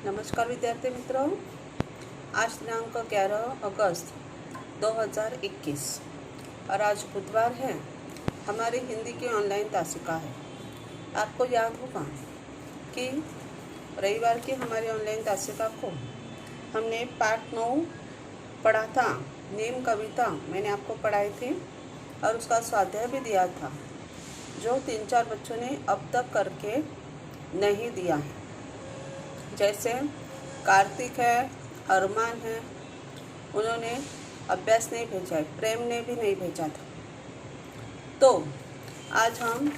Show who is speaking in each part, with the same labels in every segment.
Speaker 1: नमस्कार विद्यार्थी मित्रों, आज दिनांक 11 अगस्त 2021 और आज बुधवार है। हमारी हिंदी की ऑनलाइन तासिका है। आपको याद होगा कि रविवार की हमारी ऑनलाइन तासिका को हमने पाठ 9 पढ़ा था। नीम कविता मैंने आपको पढ़ाई थी और उसका स्वाध्याय भी दिया था, जो 3-4 बच्चों ने अब तक करके नहीं दिया है। जैसे कार्तिक है, अरमान है, उन्होंने अभ्यास नहीं भेजा है, प्रेम ने भी नहीं भेजा था। तो आज हम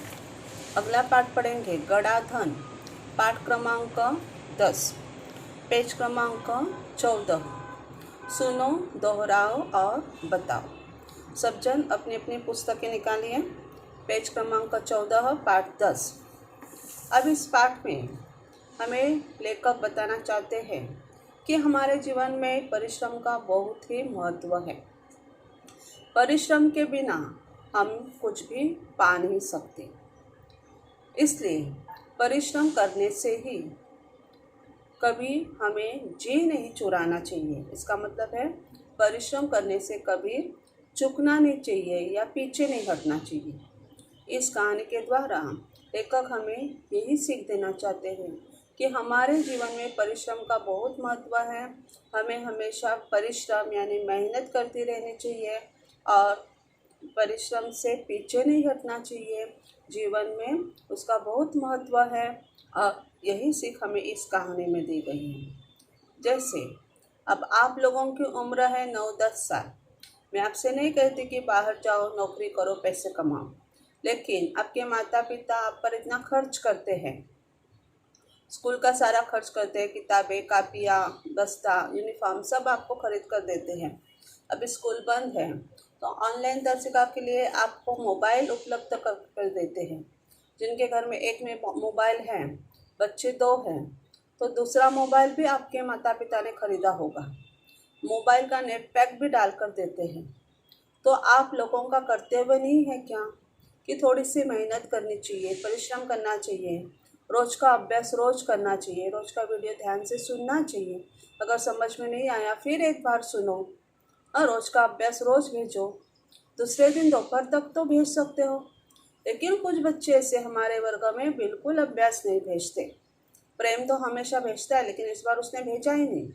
Speaker 1: अगला पाठ पढ़ेंगे, गड़ाधन, पाठ क्रमांक 10, पेज क्रमांक 14। सुनो, दोहराओ और बताओ। सब जन अपनी अपनी पुस्तकें निकालिए। पेज क्रमांक 14, पाठ 10। अब इस पाठ में हमें लेखक बताना चाहते हैं कि हमारे जीवन में परिश्रम का बहुत ही महत्व है। परिश्रम के बिना हम कुछ भी पा नहीं सकते, इसलिए परिश्रम करने से ही कभी हमें जी नहीं चुराना चाहिए। इसका मतलब है परिश्रम करने से कभी चूकना नहीं चाहिए या पीछे नहीं हटना चाहिए। इस कहानी के द्वारा लेखक हमें यही सीख देना चाहते हैं कि हमारे जीवन में परिश्रम का बहुत महत्व है। हमें हमेशा परिश्रम यानी मेहनत करती रहनी चाहिए और परिश्रम से पीछे नहीं हटना चाहिए। जीवन में उसका बहुत महत्व है और यही सीख हमें इस कहानी में दी गई है। जैसे अब आप लोगों की उम्र है 9-10 साल। मैं आपसे नहीं कहती कि बाहर जाओ, नौकरी करो, पैसे कमाओ, लेकिन आपके माता पिता आप पर इतना खर्च करते हैं, स्कूल का सारा खर्च करते हैं, किताबें, कापियाँ, बस्ता, यूनिफॉर्म सब आपको खरीद कर देते हैं। अभी स्कूल बंद है तो ऑनलाइन तासिका के लिए आपको मोबाइल उपलब्ध कर देते हैं। जिनके घर में एक में मोबाइल है, बच्चे 2 हैं, तो दूसरा मोबाइल भी आपके माता पिता ने खरीदा होगा। मोबाइल का नेट पैक भी डाल कर देते हैं। तो आप लोगों का कर्तव्य नहीं है क्या कि थोड़ी सी मेहनत करनी चाहिए, परिश्रम करना चाहिए, रोज का अभ्यास रोज करना चाहिए, रोज का वीडियो ध्यान से सुनना चाहिए। अगर समझ में नहीं आया फिर एक बार सुनो और रोज का अभ्यास रोज भेजो। दूसरे दिन दोपहर तक तो भेज सकते हो, लेकिन कुछ बच्चे ऐसे हमारे वर्ग में बिल्कुल अभ्यास नहीं भेजते। प्रेम तो हमेशा भेजता है, लेकिन इस बार उसने भेजा ही नहीं।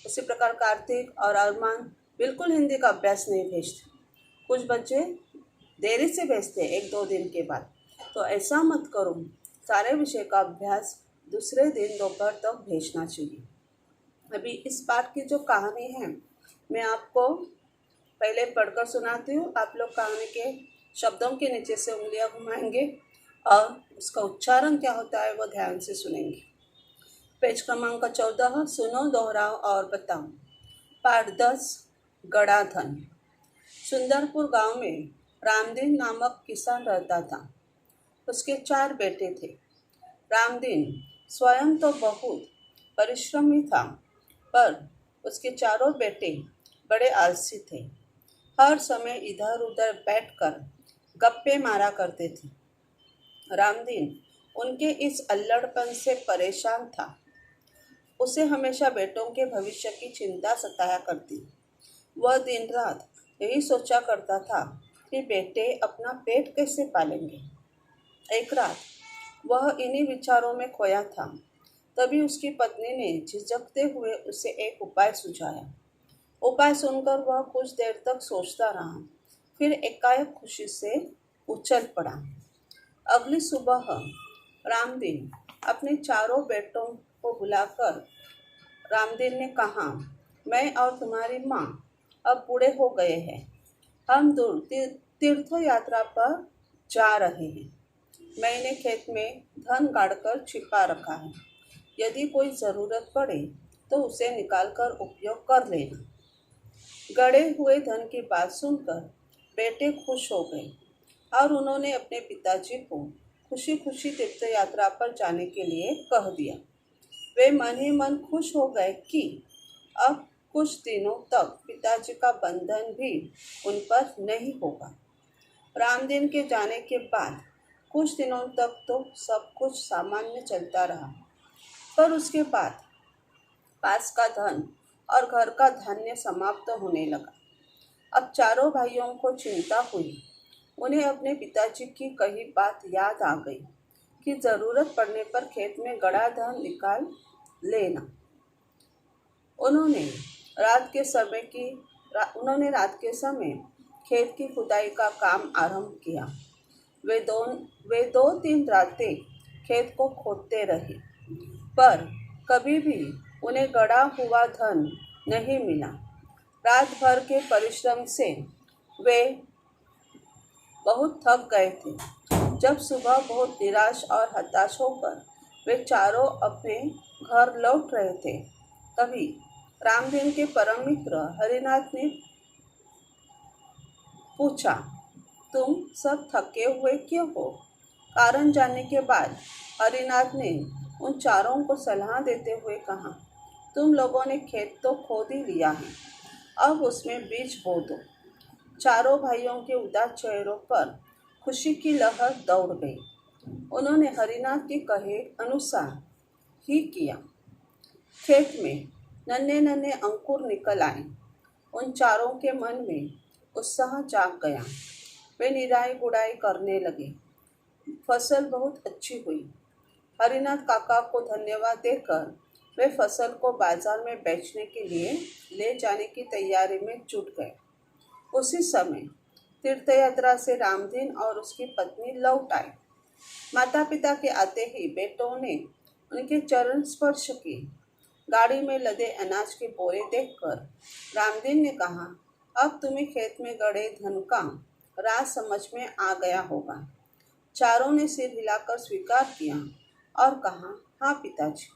Speaker 1: उसी प्रकार कार्तिक और अरमान बिल्कुल हिंदी का अभ्यास नहीं भेजते। कुछ बच्चे देरी से भेजते 1-2 दिन के बाद। तो ऐसा मत करो, सारे विषय का अभ्यास दूसरे दिन दोपहर तक भेजना चाहिए। अभी इस पाठ की जो कहानी है मैं आपको पहले पढ़कर सुनाती हूँ। आप लोग कहानी के शब्दों के नीचे से उंगलियां घुमाएंगे और उसका उच्चारण क्या होता है वो ध्यान से सुनेंगे। पेज क्रमांक 14, सुनो, दोहराओ और बताओ। पाठ 10, गड़ाधन। सुंदरपुर गांव में रामदीन नामक किसान रहता था। उसके 4 बेटे थे। रामदीन स्वयं तो बहुत परिश्रमी था, पर उसके चारों बेटे बड़े आलसी थे। हर समय इधर उधर बैठकर गप्पे मारा करते थे। रामदीन उनके इस अल्लड़पन से परेशान था। उसे हमेशा बेटों के भविष्य की चिंता सताया करती। वह दिन रात यही सोचा करता था कि बेटे अपना पेट कैसे पालेंगे। एक रात वह इन्हीं विचारों में खोया था। तभी उसकी पत्नी ने झिझकते हुए उसे एक उपाय सुझाया। उपाय सुनकर वह कुछ देर तक सोचता रहा, फिर एकाएक खुशी से उछल पड़ा। अगली सुबह रामदीन अपने चारों बेटों को बुलाकर रामदीन ने कहा, मैं और तुम्हारी माँ अब बूढ़े हो गए हैं। हम दूर तीर्थ यात्रा पर जा रहे हैं। मैंने खेत में धन गाड़कर छिपा रखा है। यदि कोई ज़रूरत पड़े तो उसे निकालकर उपयोग कर लेना। गड़े हुए धन की बात सुनकर बेटे खुश हो गए और उन्होंने अपने पिताजी को खुशी खुशी तीर्थ यात्रा पर जाने के लिए कह दिया। वे मन ही मन खुश हो गए कि अब कुछ दिनों तक पिताजी का बंधन भी उन पर नहीं होगा। रामदीन के जाने के बाद कुछ दिनों तक तो सब कुछ सामान्य चलता रहा, पर उसके बाद पास का धन और घर का धान्य समाप्त होने लगा। अब चारों भाइयों को चिंता हुई। उन्हें अपने पिताजी की कही बात याद आ गई कि जरूरत पड़ने पर खेत में गड़ा धन निकाल लेना। उन्होंने रात के समय खेत की खुदाई का काम आरंभ किया। वे दो तीन रातें खेत को खोदते रहे, पर कभी भी उन्हें गड़ा हुआ धन नहीं मिला। रात भर के परिश्रम से वे बहुत थक गए थे। जब सुबह बहुत निराश और हताश होकर वे चारों अपने घर लौट रहे थे, तभी रामदीन के परम मित्र हरिनाथ ने पूछा, तुम सब थके हुए क्यों हो? कारण जानने के बाद हरिनाथ ने उन चारों को सलाह देते हुए कहा, तुम लोगों ने खेत तो खोद ही लिया है, अब उसमें बीज बो दो। चारों भाइयों के उदास चेहरों पर खुशी की लहर दौड़ गई। उन्होंने हरिनाथ के कहे अनुसार ही किया। खेत में नन्हे नन्हे अंकुर निकल आए। उन चारों के मन में उत्साह जाग गया। वे निराई गुड़ाई करने लगे। फसल बहुत अच्छी हुई। हरिनाथ काका को धन्यवाद देकर वे फसल को बाजार में बेचने के लिए ले जाने की तैयारी में जुट गए। उसी समय तीर्थ यात्रा से रामदीन और उसकी पत्नी लौट आए। माता पिता के आते ही बेटों ने उनके चरण स्पर्श किए। गाड़ी में लदे अनाज के बोरे देखकर रामदीन ने कहा, अब तुम्हें खेत में गड़े धन का राज समझ में आ गया होगा। चारों ने सिर हिलाकर स्वीकार किया और कहा, हाँ पिताजी,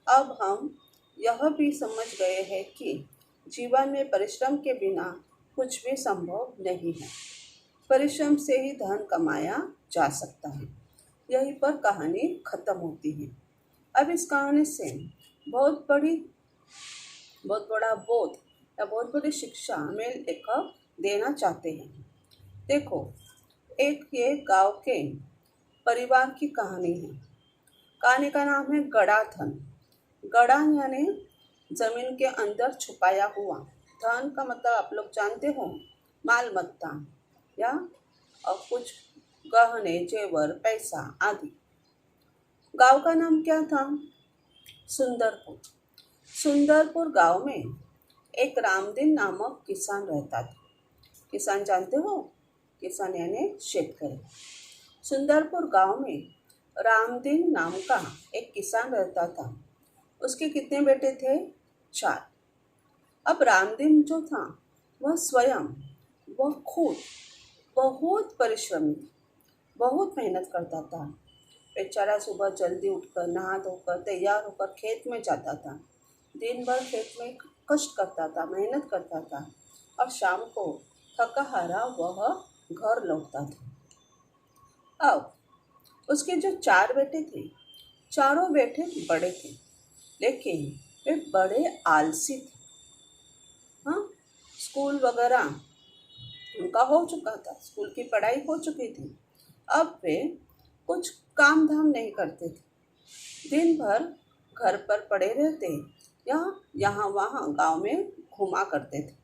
Speaker 1: अब हम यह भी समझ गए हैं कि जीवन में परिश्रम के बिना कुछ भी संभव नहीं है। परिश्रम से ही धन कमाया जा सकता है। यहीं पर कहानी खत्म होती है। अब इस कहानी से बहुत बड़ा बोध या बहुत बड़ी शिक्षा में लेखक देना चाहते हैं। देखो, ये गांव के परिवार की कहानी है। कहानी का नाम है गड़ा धन। गड़ा यानी जमीन के अंदर छुपाया हुआ। धन का मतलब आप लोग जानते हो, माल मत्ता या कुछ गहने, जेवर, पैसा आदि। गांव का नाम क्या था? सुंदरपुर। सुंदरपुर गांव में एक रामदीन नामक किसान रहता था। किसान जानते हो? किसान यानी शेतकरी। सुंदरपुर गांव में रामदीन नाम का एक किसान रहता था। उसके कितने बेटे थे? 4। अब रामदीन जो था वह खुद बहुत परिश्रमी, बहुत मेहनत करता था। बेचारा सुबह जल्दी उठकर नहा धोकर तैयार होकर खेत में जाता था। दिन भर खेत में कष्ट करता था, मेहनत करता था और शाम को थका हारा वह घर लौटता था। अब उसके जो 4 बेटे थे, चारों बेटे बड़े थे, लेकिन वे बड़े आलसी थे। हाँ, स्कूल वगैरह उनका हो चुका था, स्कूल की पढ़ाई हो चुकी थी। अब वे कुछ काम धाम नहीं करते थे। दिन भर घर पर पड़े रहते या यहाँ वहाँ गांव में घुमा करते थे।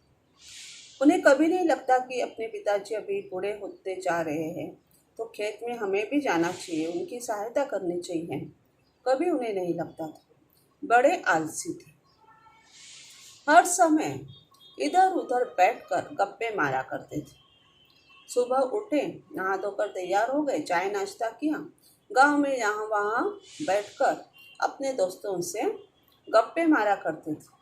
Speaker 1: उन्हें कभी नहीं लगता कि अपने पिताजी अभी बूढ़े होते जा रहे हैं, तो खेत में हमें भी जाना चाहिए, उनकी सहायता करनी चाहिए। कभी उन्हें नहीं लगता था। बड़े आलसी थे। हर समय इधर उधर बैठकर गप्पे मारा करते थे। सुबह उठे, नहा धोकर तैयार हो गए, चाय नाश्ता किया, गांव में यहाँ वहाँ बैठकर अपने दोस्तों से गप्पे मारा करते थे।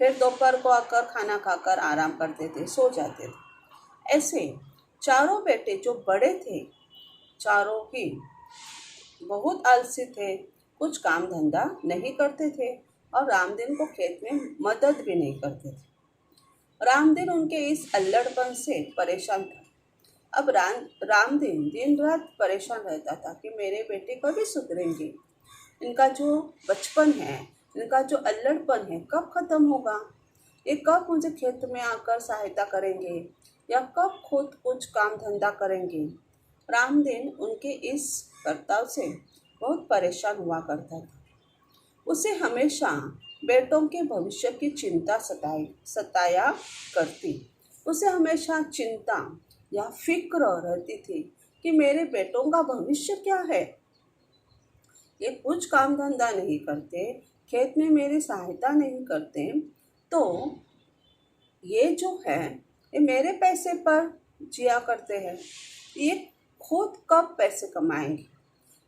Speaker 1: फिर दोपहर को आकर खाना खाकर आराम करते थे, सो जाते थे। ऐसे चारों बेटे जो बड़े थे, चारों ही बहुत आलसी थे, कुछ काम धंधा नहीं करते थे और रामदीन को खेत में मदद भी नहीं करते थे। रामदीन उनके इस अल्लड़पन से परेशान था। अब रामदीन दिन रात परेशान रहता था कि मेरे बेटे कभी सुधरेंगे, इनका जो बचपन है, इनका जो अल्लड़पन है कब खत्म होगा, ये कब मुझे खेत में आकर सहायता करेंगे या कब खुद कुछ काम धंधा करेंगे। रामदीन उनके इस बर्ताव से बहुत परेशान हुआ करता था। उसे हमेशा बेटों के भविष्य की चिंता सताया करती। उसे हमेशा चिंता या फिक्र रहती थी कि मेरे बेटों का भविष्य क्या है। ये कुछ काम धंधा नहीं करते, खेत में मेरी सहायता नहीं करते, तो ये जो है ये मेरे पैसे पर जिया करते हैं। ये खुद कब पैसे कमाएंगे?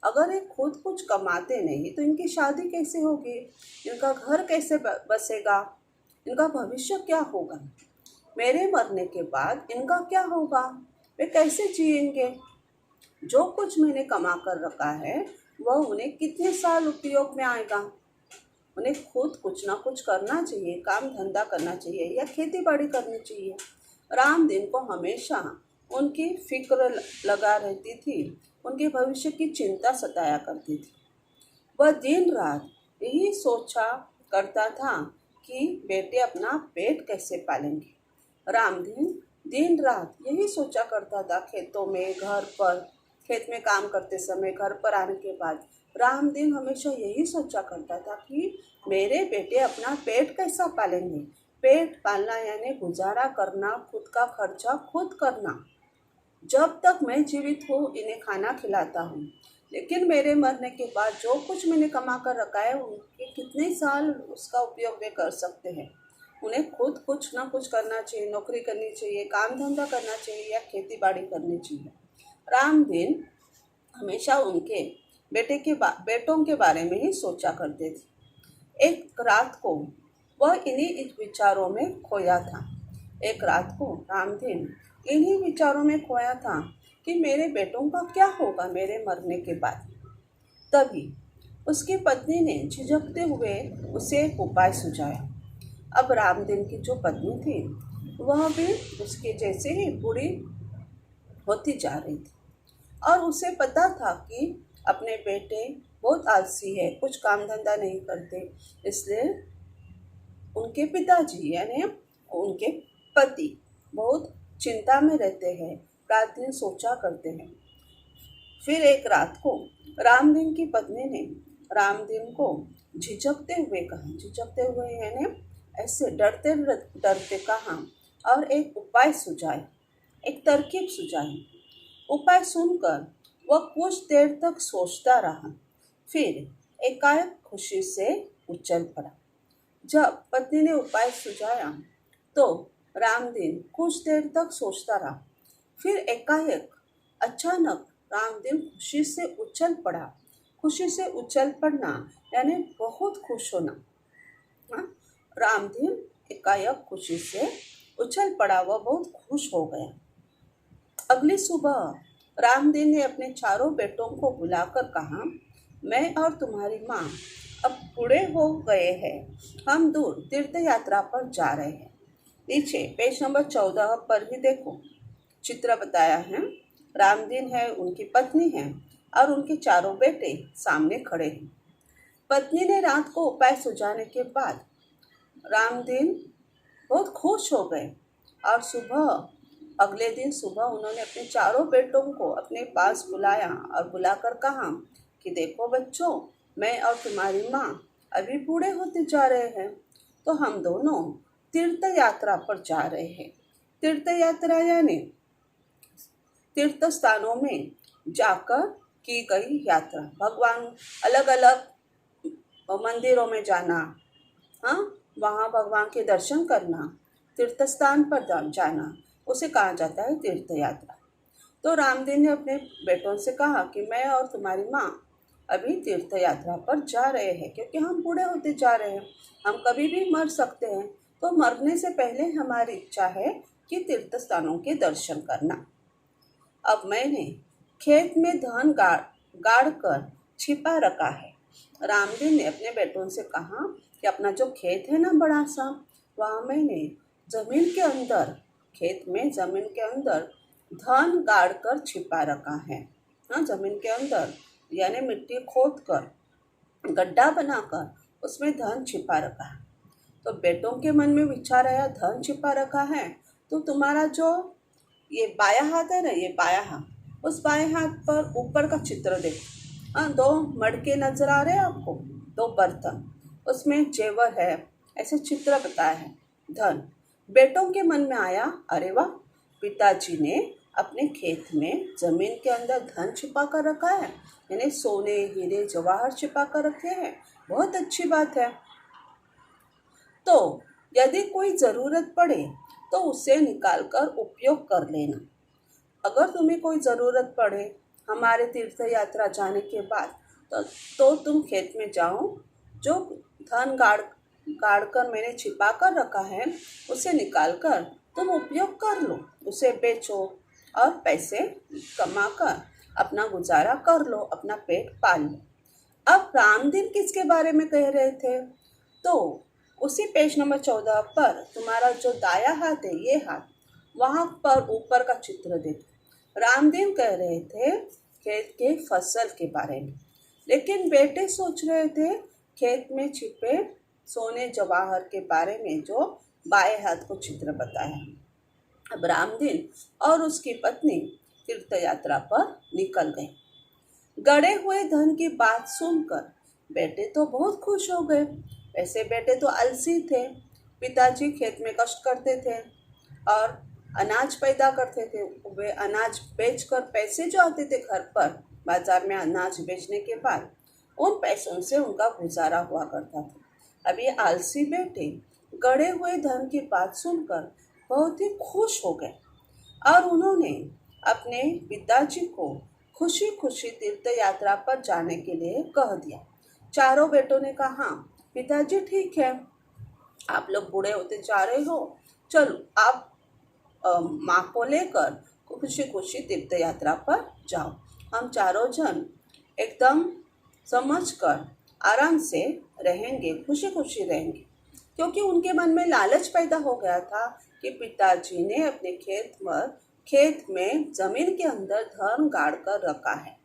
Speaker 1: अगर ये खुद कुछ कमाते नहीं तो इनकी शादी कैसे होगी? इनका घर कैसे बसेगा? इनका भविष्य क्या होगा? मेरे मरने के बाद इनका क्या होगा? वे कैसे जिएंगे? जो कुछ मैंने कमा कर रखा है वह उन्हें कितने साल उपयोग में आएगा? उन्हें खुद कुछ ना कुछ करना चाहिए, काम धंधा करना चाहिए या खेती बाड़ी करनी चाहिए। राम दिन को हमेशा उनकी फिक्र लगा रहती थी, उनके भविष्य की चिंता सताया करती थी। वह दिन रात यही सोचा करता था कि बेटे अपना पेट कैसे पालेंगे। राम दिन रात यही सोचा करता था, खेतों में, घर पर, खेत में काम करते समय, घर पर आने के बाद राम दिन हमेशा यही सोचा करता था कि मेरे बेटे अपना पेट कैसा पालेंगे। पेट पालना यानी गुजारा करना, खुद का खर्चा खुद करना। जब तक मैं जीवित हूँ इन्हें खाना खिलाता हूँ, लेकिन मेरे मरने के बाद जो कुछ मैंने कमा कर रखा है उनके कितने साल उसका उपयोग वे कर सकते हैं। उन्हें खुद कुछ ना कुछ करना चाहिए, नौकरी करनी चाहिए, काम धंधा करना चाहिए या खेती बाड़ी करनी चाहिए। राम दिन हमेशा उनके बेटों के बारे में ही सोचा करते थे। एक रात को वह इन्हीं विचारों में खोया था। एक रात को रामदीन इन्हीं विचारों में खोया था कि मेरे बेटों का क्या होगा मेरे मरने के बाद। तभी उसकी पत्नी ने झिझकते हुए उसे एक उपाय सुझाया। अब रामदीन की जो पत्नी थी वह भी उसके जैसे ही बूढ़ी होती जा रही थी और उसे पता था कि अपने बेटे बहुत आलसी है, कुछ काम धंधा नहीं करते, इसलिए उनके पिताजी यानी उनके पति बहुत चिंता में रहते हैं, रात दिन सोचा करते हैं। फिर एक रात को रामदीन की पत्नी ने रामदीन को झिझकते हुए यानी ऐसे डरते डरते कहा और एक उपाय सुझाया, एक तरकीब सुझाई। उपाय सुनकर वह कुछ देर तक सोचता रहा, फिर एकाएक खुशी से उछल पड़ा। जब पत्नी ने उपाय सुझाया तो रामदीन कुछ देर तक सोचता रहा, फिर एकाएक अचानक रामदीन खुशी से उछल पड़ा। खुशी से उछल पड़ना यानी बहुत खुश होना। रामदीन एकाएक खुशी से उछल पड़ा, वह बहुत खुश हो गया। अगली सुबह रामदीन ने अपने चारों बेटों को बुलाकर कहा, मैं और तुम्हारी माँ अब बूढ़े हो गए हैं, हम दूर तीर्थ यात्रा पर जा रहे हैं। नीचे पेज नंबर 14 पर भी देखो, चित्र बताया है। रामदीन है, उनकी पत्नी है और उनके चारों बेटे सामने खड़े हैं। पत्नी ने रात को उपाय सुझाने के बाद रामदीन बहुत खुश हो गए और अगले दिन सुबह उन्होंने अपने चारों बेटों को अपने पास बुलाया और बुलाकर कहा कि देखो बच्चों, मैं और तुम्हारी माँ अभी बूढ़े होते जा रहे हैं, तो हम दोनों तीर्थ यात्रा पर जा रहे हैं। तीर्थ यात्रा यानी तीर्थ स्थानों में जाकर की गई यात्रा, भगवान अलग अलग मंदिरों में जाना, हाँ, वहाँ भगवान के दर्शन करना, तीर्थ स्थान पर जाना, उसे कहा जाता है तीर्थ यात्रा। तो रामदीन ने अपने बेटों से कहा कि मैं और तुम्हारी माँ अभी तीर्थ यात्रा पर जा रहे हैं, क्योंकि हम बूढ़े होते जा रहे हैं, हम कभी भी मर सकते हैं, तो मरने से पहले हमारी इच्छा है कि तीर्थ स्थानों के दर्शन करना। अब मैंने खेत में धन गाड़ कर छिपा रखा है। रामदीन ने अपने बेटों से कहा कि अपना जो खेत है ना बड़ा सा, वहाँ मैंने जमीन के अंदर धन गाड़ कर छिपा रखा है। हाँ, जमीन के अंदर यानी मिट्टी खोद कर गड्ढा बनाकर उसमें धन छिपा रखा है। तो बेटों के मन में विचार आया, धन छिपा रखा है, तो तुम्हारा जो ये बाया हाथ है ना, ये बाया हाथ, उस बाएं हाथ पर ऊपर का चित्र देखो। हाँ, 2 मटके नजर आ रहे हैं आपको, 2 बर्तन। उसमें जेवर है, ऐसे चित्र बताया है। धन, बेटों के मन में आया, अरे वाह, पिताजी ने अपने खेत में जमीन के अंदर धन छिपा कर रखा है, यानी सोने हीरे जवाहर छिपा कर रखे हैं, बहुत अच्छी बात है। तो यदि कोई ज़रूरत पड़े तो उसे निकाल कर उपयोग कर लेना। अगर तुम्हें कोई ज़रूरत पड़े हमारे तीर्थ यात्रा जाने के बाद, तो तुम खेत में जाओ, जो धन गाड़ कर मैंने छिपा कर रखा है उसे निकाल कर तुम उपयोग कर लो, उसे बेचो और पैसे कमा कर अपना गुजारा कर लो, अपना पेट पाल लो। अब रामदीन किसके बारे में कह रहे थे? तो उसी पेज नंबर 14 पर तुम्हारा जो दाया हाथ है, ये हाथ, वहाँ पर ऊपर का चित्र देखो। रामदीन कह रहे थे खेत के फसल के बारे में, लेकिन बेटे सोच रहे थे खेत में छिपे सोने जवाहर के बारे में, जो बाएं हाथ को चित्र बताया। अब रामदीन और उसकी पत्नी तीर्थ यात्रा पर निकल गए। गड़े हुए धन की बात सुनकर बेटे तो बहुत खुश हो गए। वैसे बेटे तो आलसी थे, पिताजी खेत में कष्ट करते थे और अनाज पैदा करते थे। वे अनाज बेचकर पैसे जो आते थे घर पर बाजार में अनाज बेचने के बाद, उन पैसों से उनका गुजारा हुआ करता था। अब ये आलसी बेटे गड़े हुए धन की बात सुनकर बहुत ही खुश हो गए और उन्होंने अपने पिताजी को खुशी खुशी तीर्थ यात्रा पर जाने के लिए कह दिया। चारों बेटों ने कहा, हाँ पिताजी ठीक है, आप लोग बूढ़े होते जा रहे हो, चलो आप माँ को लेकर खुशी खुशी तीर्थ यात्रा पर जाओ। हम चारों जन एकदम समझ कर आराम से रहेंगे, खुशी खुशी रहेंगे। क्योंकि उनके मन में लालच पैदा हो गया था कि पिताजी ने अपने खेत में जमीन के अंदर धन गाड़ कर रखा है।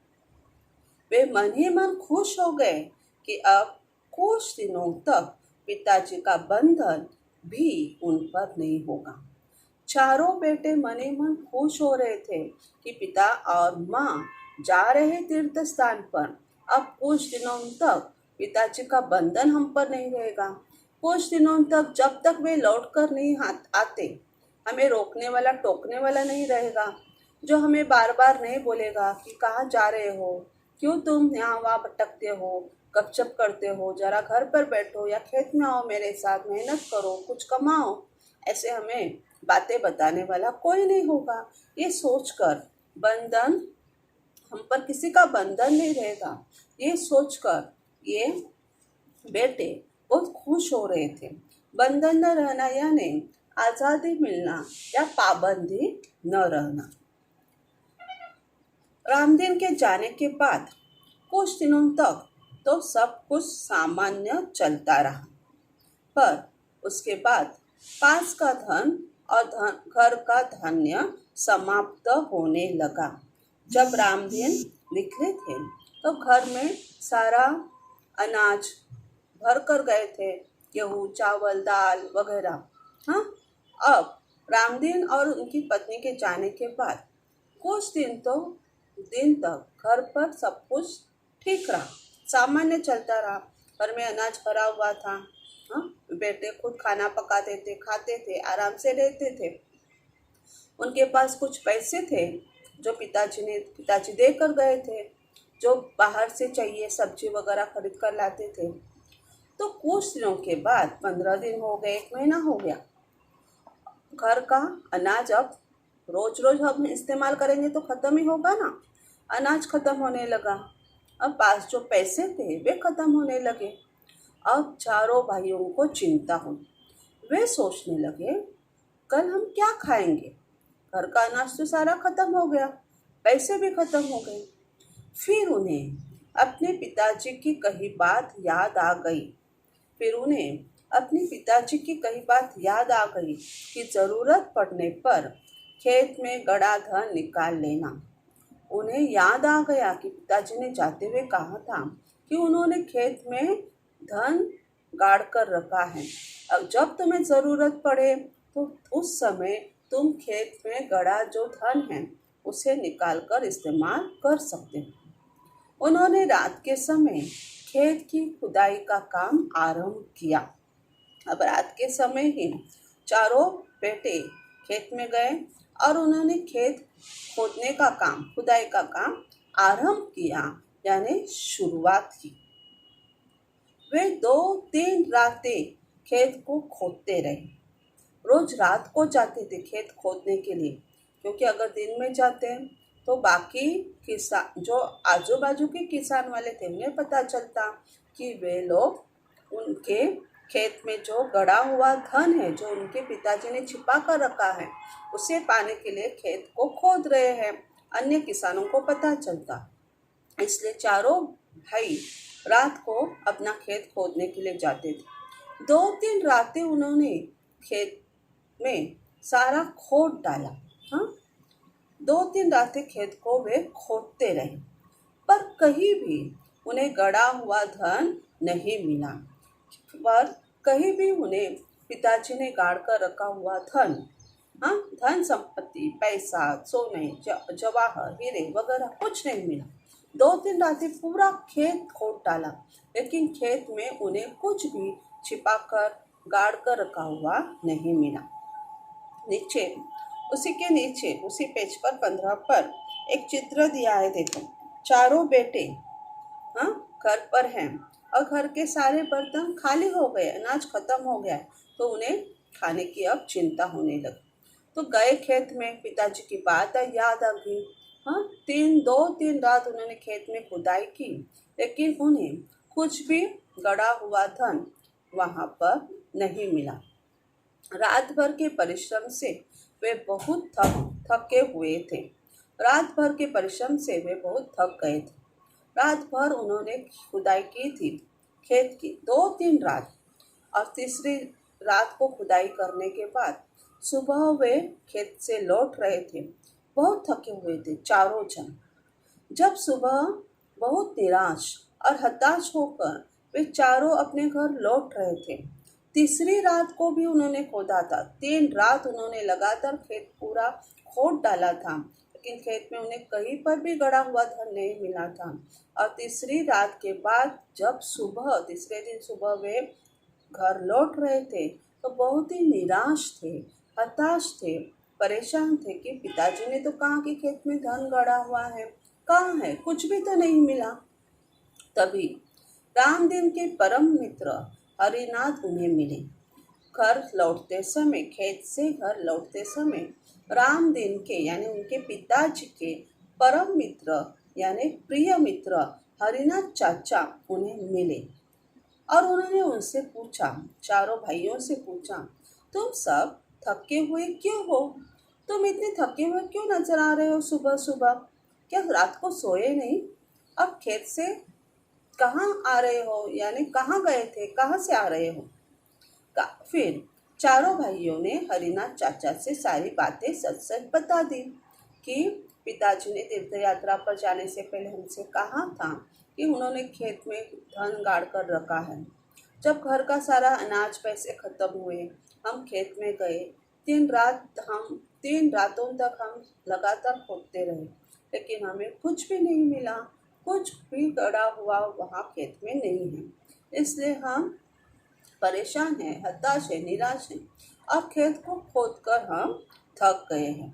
Speaker 1: वे मन ही मन खुश हो गए कि अब कुछ दिनों तक पिताजी का बंधन भी उन पर नहीं होगा। चारों बेटे मन ही मन खुश हो रहे थे कि पिता और माँ जा रहे तीर्थ स्थान पर। अब कुछ दिनों तक पिताजी का बंधन हम पर नहीं रहेगा। कुछ दिनों तक, जब तक वे लौट कर नहीं आते, हमें रोकने वाला टोकने वाला नहीं रहेगा, जो हमें बार बार नहीं बोलेगा कि कहाँ जा रहे हो, क्यों तुम यहाँ वहाँ भटकते हो, गपशप करते हो, जरा घर पर बैठो या खेत में आओ, मेरे साथ मेहनत करो, कुछ कमाओ। ऐसे हमें बातें बताने वाला कोई नहीं होगा। ये सोचकर बंधन, हम पर किसी का बंधन नहीं रहेगा, ये सोचकर ये बेटे बहुत खुश हो रहे थे। बंधन न रहना यानी आज़ादी मिलना या पाबंदी न रहना। रामदीन के जाने के बाद कुछ दिनों तक तो सब कुछ सामान्य चलता रहा, पर उसके बाद पास का धन और घर का धान्य समाप्त होने लगा। जब रामदीन निकले थे तो घर में सारा अनाज भर कर गए थे, गेहूँ चावल दाल वगैरह। हाँ, अब रामदीन और उनकी पत्नी के जाने के बाद कुछ दिन तक घर पर सब कुछ ठीक रहा, सामान्य चलता रहा। घर में अनाज भरा हुआ था। हाँ, बेटे खुद खाना पकाते थे, खाते थे, आराम से रहते थे। उनके पास कुछ पैसे थे जो पिताजी दे कर गए थे, जो बाहर से चाहिए सब्जी वगैरह खरीद कर लाते थे। तो कुछ दिनों के बाद 15 दिन हो गए, 1 महीना हो गया। घर का अनाज अब रोज रोज हम इस्तेमाल करेंगे तो ख़त्म ही होगा ना। अनाज ख़त्म होने लगा। अब पास जो पैसे थे वे ख़त्म होने लगे। अब चारों भाइयों को चिंता हुई। वे सोचने लगे, कल हम क्या खाएंगे? घर का अनाज तो सारा ख़त्म हो गया, पैसे भी ख़त्म हो गए। फिर उन्हें अपने पिताजी की कही बात याद आ गई। कि ज़रूरत पड़ने पर खेत में गड़ा धन निकाल लेना। उन्हें याद आ गया कि पिताजी ने जाते हुए कहा था कि उन्होंने खेत में धन गाड़ कर रखा है। अब जब तुम्हें ज़रूरत पड़े तो उस समय तुम खेत में गड़ा जो धन है उसे निकाल कर इस्तेमाल कर सकते हो। उन्होंने रात के समय खेत की खुदाई का काम आरंभ किया। अब रात के समय ही चारों बेटे खेत में गए और उन्होंने खेत खोदने का काम, खुदाई का काम आरंभ किया, यानी शुरुआत की। वे 2-3 रातें खेत को खोदते रहे। रोज रात को जाते थे खेत खोदने के लिए, क्योंकि अगर दिन में जाते तो बाकी किसान, जो आजू बाजू के किसान वाले थे, उन्हें पता चलता कि वे लोग उनके खेत में जो गड़ा हुआ धन है, जो उनके पिताजी ने छिपा कर रखा है, उसे पाने के लिए खेत को खोद रहे हैं। अन्य किसानों को पता चलता, इसलिए चारों भाई रात को अपना खेत खोदने के लिए जाते थे। 2-3 रातें उन्होंने खेत में सारा खोद डाला। हाँ, 2-3 रातें खेत को वे खोदते रहे, पर कहीं भी उन्हें गड़ा हुआ धन नहीं मिला। पर कहीं भी उन्हें पिताजी ने गाड़ कर रखा हुआ धन, हाँ, धन संपत्ति, पैसा, सोने, जवाहर, हीरे वगैरह कुछ नहीं मिला। 2-3 रातें पूरा खेत खोद डाला, लेकिन खेत में उन्हें कुछ भी छिपा कर गाड़ कर रखा हुआ नहीं मिला। नीचे, उसी के नीचे, उसी पेज पर 15 पर एक चित्र दिया है। देखो, चारों बेटे हाँ घर पर हैं और घर के सारे बर्तन खाली हो गए, अनाज खत्म हो गया, तो उन्हें खाने की अब चिंता होने लगी। तो गए खेत में, पिताजी की बात याद आ गई। हाँ, 2-3 रात उन्होंने खेत में खुदाई की, लेकिन उन्हें कुछ भी गड़ा हुआ धन वहाँ पर नहीं मिला। रात भर के परिश्रम से वे बहुत थके हुए थे। रात भर के परिश्रम से वे बहुत थक गए थे। रात भर उन्होंने खुदाई की थी खेत की, 2-3 रात, और तीसरी रात को खुदाई करने के बाद सुबह वे खेत से लौट रहे थे। बहुत थके हुए थे चारों जन। जब सुबह बहुत निराश और हताश होकर वे चारों अपने घर लौट रहे थे। तीसरी रात को भी उन्होंने खोदा था। 3 रात उन्होंने लगातार खेत पूरा खोद डाला था, लेकिन खेत में उन्हें कहीं पर भी गड़ा हुआ धन नहीं मिला था। और तीसरी रात के बाद जब तीसरे दिन सुबह वे घर लौट रहे थे, तो बहुत ही निराश थे, हताश थे, परेशान थे कि पिताजी ने तो कहा कि खेत में धन गड़ा हुआ है, कहाँ है, कुछ भी तो नहीं मिला। तभी रामदीन के परम मित्र हरिनाथ उन्हें मिले। खेत से घर लौटते समय रामदीन के, यानी उनके पिताजी के परम मित्र, यानी प्रिय मित्र हरिनाथ चाचा उन्हें मिले और उन्होंने उनसे पूछा, चारों भाइयों से पूछा, तुम सब थके हुए क्यों हो? तुम इतने थके हुए क्यों नजर आ रहे हो सुबह सुबह? क्या रात को सोए नहीं? अब खेत से कहाँ आ रहे हो, यानी कहाँ गए थे, कहाँ से आ रहे हो? फिर चारों भाइयों ने हरिनाथ चाचा से सारी बातें सच सच बता दी कि पिताजी ने तीर्थ यात्रा पर जाने से पहले हमसे कहा था कि उन्होंने खेत में धन गाड़ कर रखा है। जब घर का सारा अनाज पैसे खत्म हुए, हम खेत में गए। 3 रातों तक हम लगातार खोदते रहे, लेकिन हमें कुछ भी नहीं मिला। कुछ भी गड़ा हुआ वहाँ खेत में नहीं है, इसलिए हम परेशान हैं, हताश हैं, निराश हैं और खेत को खोदकर हम थक गए हैं।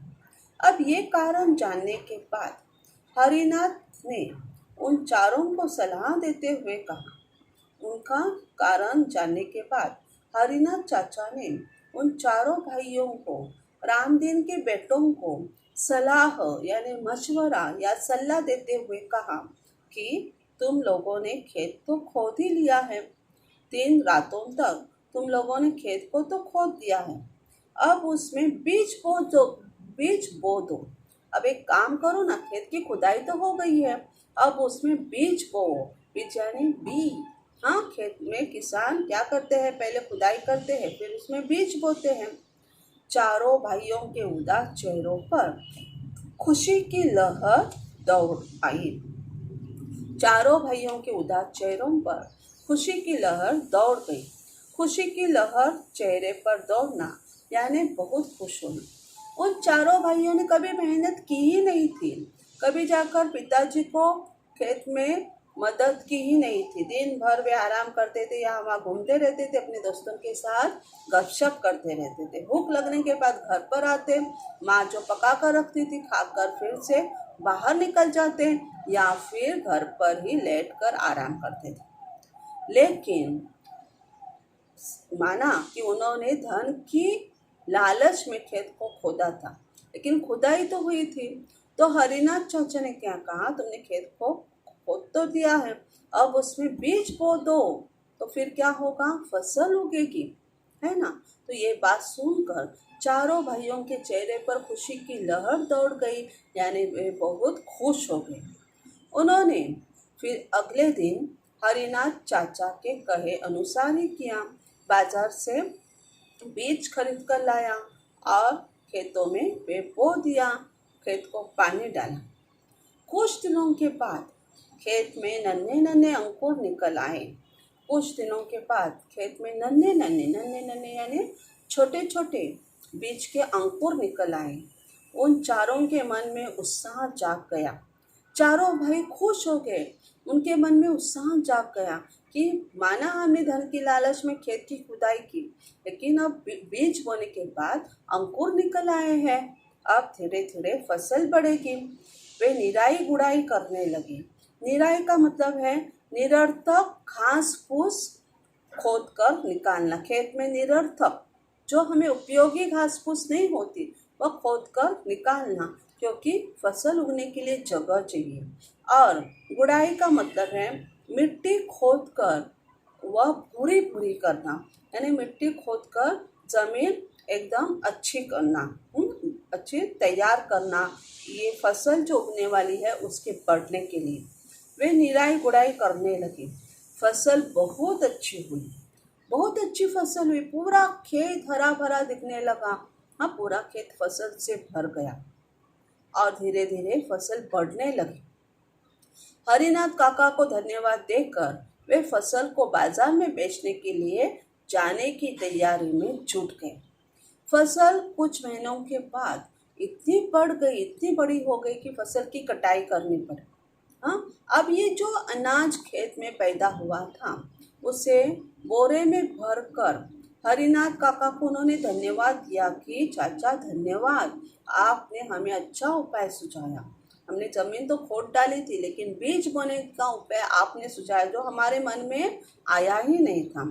Speaker 1: अब ये कारण जानने के बाद हरिनाथ ने उन चारों को सलाह देते हुए कहा, उनका कारण जानने के बाद हरिनाथ चाचा ने उन चारों भाइयों को, रामदीन के बेटों को सलाह, यानी मशवरा या सलाह देते हुए कहा कि तुम लोगों ने खेत तो खोद ही लिया है, 3 रातों तक तुम लोगों ने खेत को तो खोद दिया है, अब उसमें बीज बो दो। अब एक काम करो ना, खेत की खुदाई तो हो गई है, अब उसमें बीज बो। बीज यानी बीज। हाँ, खेत में किसान क्या करते हैं, पहले खुदाई करते हैं, फिर उसमें बीज बोते हैं। चारों भाइयों के उदास चेहरों पर खुशी की लहर दौड़ आई। चारों भाइयों के उदास चेहरों पर खुशी की लहर दौड़ गई। खुशी की लहर चेहरे पर दौड़ना यानी बहुत खुश होना। उन चारों भाइयों ने कभी मेहनत की ही नहीं थी, कभी जाकर पिताजी को खेत में मदद की ही नहीं थी। दिन भर वे आराम करते थे, यहाँ वहाँ घूमते रहते थे, अपने दोस्तों के साथ गपशप करते रहते थे। भूख लगने के बाद घर पर आते, माँ जो पका कर रखती थी खाकर फिर से बाहर निकल जाते या फिर घर पर ही लेट कर आराम करते थे। लेकिन माना कि उन्होंने धन की लालच में खेत को खोदा था, लेकिन खुदाई तो हुई थी। तो हरिनाथ चाचा ने क्या कहा, तुमने खेत को खोद तो दिया है, अब उसमें बीज बो दो, तो फिर क्या होगा, फसल उगेगी, है ना। तो ये बात सुनकर चारों भाइयों के चेहरे पर खुशी की लहर दौड़ गई, यानी वे बहुत खुश हो गए। उन्होंने फिर अगले दिन हरिनाथ चाचा के कहे अनुसार ही किया। बाजार से बीज खरीद कर लाया और खेतों में वे बो दिया, खेत को पानी डाला। कुछ दिनों के बाद खेत में नन्हे नन्हे अंकुर निकल आए। कुछ दिनों के बाद खेत में नन्हे नन्हे यानी छोटे छोटे बीज के अंकुर निकल आए। उन चारों के मन में उत्साह जाग गया। चारों भाई खुश हो गए। उनके मन में उत्साह जाग गया कि माना हमने धन की लालच में खेत की खुदाई की, लेकिन अब बीज बोने के बाद अंकुर निकल आए हैं, अब धीरे धीरे फसल बढ़ेगी। वे निराई गुड़ाई करने लगे। निराई का मतलब है निरर्थक घास फूस खोद कर निकालना। खेत में निरर्थक जो हमें उपयोगी घास फूस नहीं होती वह खोद कर निकालना, क्योंकि फसल उगने के लिए जगह चाहिए। और गुड़ाई का मतलब है मिट्टी खोद कर वह भूरी भूरी करना, यानी मिट्टी खोद कर जमीन एकदम अच्छी करना, अच्छी तैयार करना, ये फसल जो उगने वाली है उसके बढ़ने के लिए। वे निराई गुड़ाई करने लगे। फसल बहुत अच्छी हुई, बहुत अच्छी फसल हुई। पूरा खेत हरा भरा दिखने लगा। हाँ, पूरा खेत फसल से भर गया और धीरे धीरे फसल बढ़ने लगी। हरिनाथ काका को धन्यवाद देकर वे फसल को बाजार में बेचने के लिए जाने की तैयारी में जुट गए। फसल कुछ महीनों के बाद इतनी बढ़ गई, इतनी बड़ी हो गई कि फसल की कटाई करनी पड़ी। हाँ, अब ये जो अनाज खेत में पैदा हुआ था उसे बोरे में भरकर हरिनाथ काका को उन्होंने धन्यवाद दिया कि चाचा धन्यवाद, आपने हमें अच्छा उपाय सुझाया। हमने जमीन तो खोद डाली थी, लेकिन बीज बोने का उपाय आपने सुझाया जो हमारे मन में आया ही नहीं था।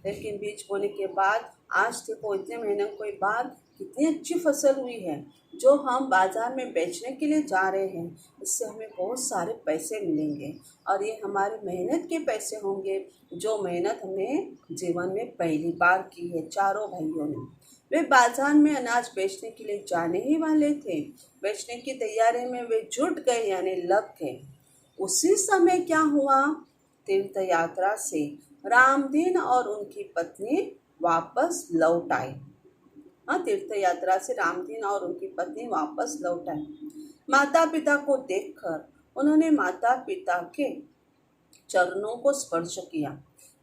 Speaker 1: लेकिन बीज बोने के बाद आज देखो इतने महीनों के बाद कितनी अच्छी फसल हुई है, जो हम बाजार में बेचने के लिए जा रहे हैं। इससे हमें बहुत सारे पैसे मिलेंगे और ये हमारी मेहनत के पैसे होंगे, जो मेहनत हमने जीवन में पहली बार की है। चारों भाइयों ने वे बाजार में अनाज बेचने के लिए जाने ही वाले थे। बेचने की तैयारी में वे जुट गए, यानी लग गए। उसी समय क्या हुआ, तीर्थ यात्रा से रामदीन और उनकी पत्नी वापस लौट आए। हाँ, तीर्थ यात्रा से रामदीन और उनकी पत्नी वापस लौट आए। माता पिता को देखकर उन्होंने माता पिता के चरणों को स्पर्श किया।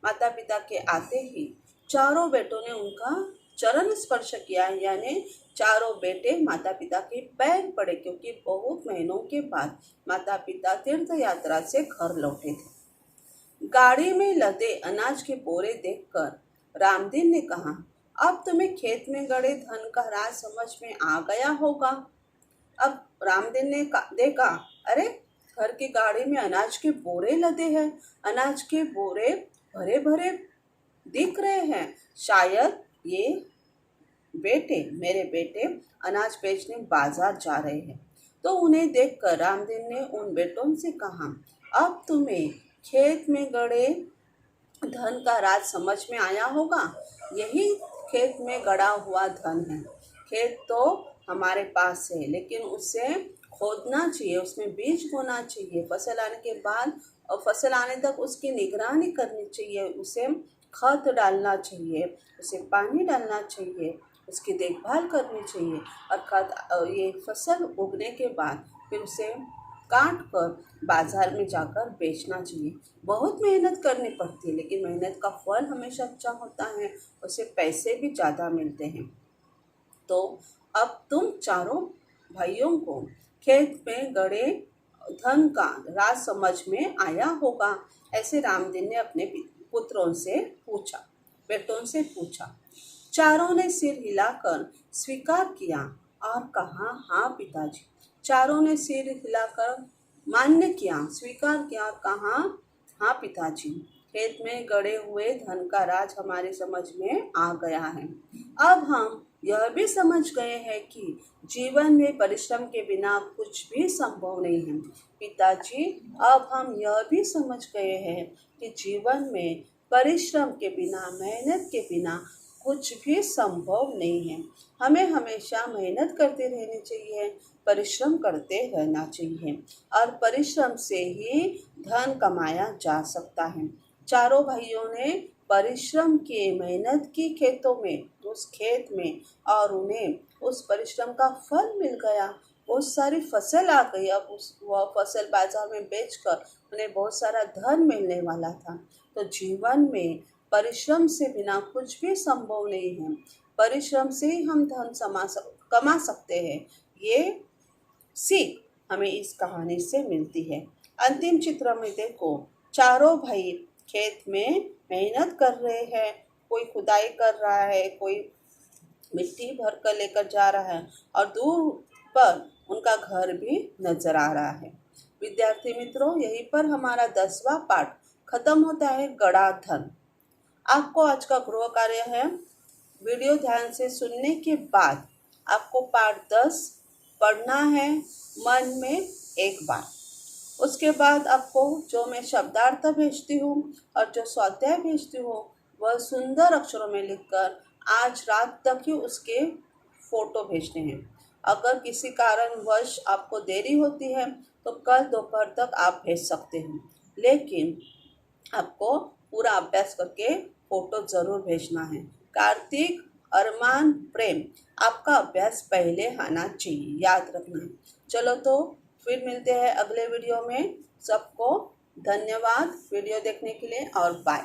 Speaker 1: माता पिता के आते ही चारों बेटों ने उनका चरण स्पर्श किया, यानी चारों बेटे माता पिता के पैर पड़े, क्योंकि बहुत महीनों के बाद माता पिता तीर्थ यात्रा से घर लौटे थे। गाड़ी में लदे अनाज के बोरे देखकर रामदीन ने कहा, अब तुम्हें खेत में गड़े धन का राज समझ में आ गया होगा। अब रामदीन ने देखा, अरे घर की गाड़ी में अनाज के बोरे लदे हैं, अनाज के बोरे भरे भरे दिख रहे हैं। शायद ये मेरे बेटे अनाज बेचने बाजार जा रहे हैं। तो उन्हें देखकर रामदीन ने उन बेटों से कहा, अब तुम्हें खेत में गड़े धन का राज समझ में आया होगा। यही खेत में गड़ा हुआ धन है। खेत तो हमारे पास है, लेकिन उसे खोदना चाहिए, उसमें बीज बोना चाहिए, फसल आने के बाद और फसल आने तक उसकी निगरानी करनी चाहिए, उसे खाद डालना चाहिए, उसे पानी डालना चाहिए, उसकी देखभाल करनी चाहिए। और ये फसल उगने के बाद फिर उसे काट कर बाजार में जाकर बेचना चाहिए। बहुत मेहनत करनी पड़ती है, लेकिन मेहनत का फल हमेशा अच्छा होता है, उससे पैसे भी ज़्यादा मिलते हैं। तो अब तुम चारों भाइयों को खेत में गड़े धन का राज समझ में आया होगा। ऐसे रामदीन ने अपने पुत्रों से पूछा, बेटों से पूछा। चारों ने सिर हिलाकर स्वीकार किया और कहा, हाँ पिताजी। चारों ने सिर हिलाकर मान्य किया, स्वीकार किया और कहा, हाँ पिताजी। खेत में गड़े हुए धन का राज हमारी समझ में आ गया है। अब हम यह भी समझ गए हैं कि जीवन में परिश्रम के बिना कुछ भी संभव नहीं है। पिताजी, अब हम यह भी समझ गए हैं कि जीवन में परिश्रम के बिना, मेहनत के बिना कुछ भी संभव नहीं है। हमें हमेशा मेहनत करते रहनी चाहिए, परिश्रम करते रहना चाहिए और परिश्रम से ही धन कमाया जा सकता है। चारों भाइयों ने परिश्रम की, मेहनत की खेतों में, उस खेत में, और उन्हें उस परिश्रम का फल मिल गया। बहुत सारी फसल आ गई। अब वह फसल बाजार में बेचकर उन्हें बहुत सारा धन मिलने वाला था। तो जीवन में परिश्रम से बिना कुछ भी संभव नहीं है। परिश्रम से ही हम धन कमा सकते हैं। ये सीख हमें इस कहानी से मिलती है। अंतिम चित्र में देखो, चारों भाई खेत में मेहनत कर रहे हैं। कोई खुदाई कर रहा है, कोई मिट्टी भर कर लेकर जा रहा है और दूर पर उनका घर भी नजर आ रहा है। विद्यार्थी मित्रों, यहीं पर हमारा 10वां पाठ खत्म होता है, गड़ा धन। आपको आज का गृह कार्य है, वीडियो ध्यान से सुनने के बाद आपको पाठ 10 पढ़ना है मन में एक बार। उसके बाद आपको जो मैं शब्दार्थ भेजती हूँ और जो स्वाध्याय भेजती हूँ वह सुंदर अक्षरों में लिखकर आज रात तक ही उसके फोटो भेजने हैं। अगर किसी कारणवश आपको देरी होती है तो कल दोपहर तक आप भेज सकते हैं, लेकिन आपको पूरा अभ्यास करके फोटो जरूर भेजना है। कार्तिक, अरमान, प्रेम, आपका अभ्यास पहले आना चाहिए, याद रखना। चलो तो फिर मिलते हैं अगले वीडियो में। सबको धन्यवाद वीडियो देखने के लिए और बाय।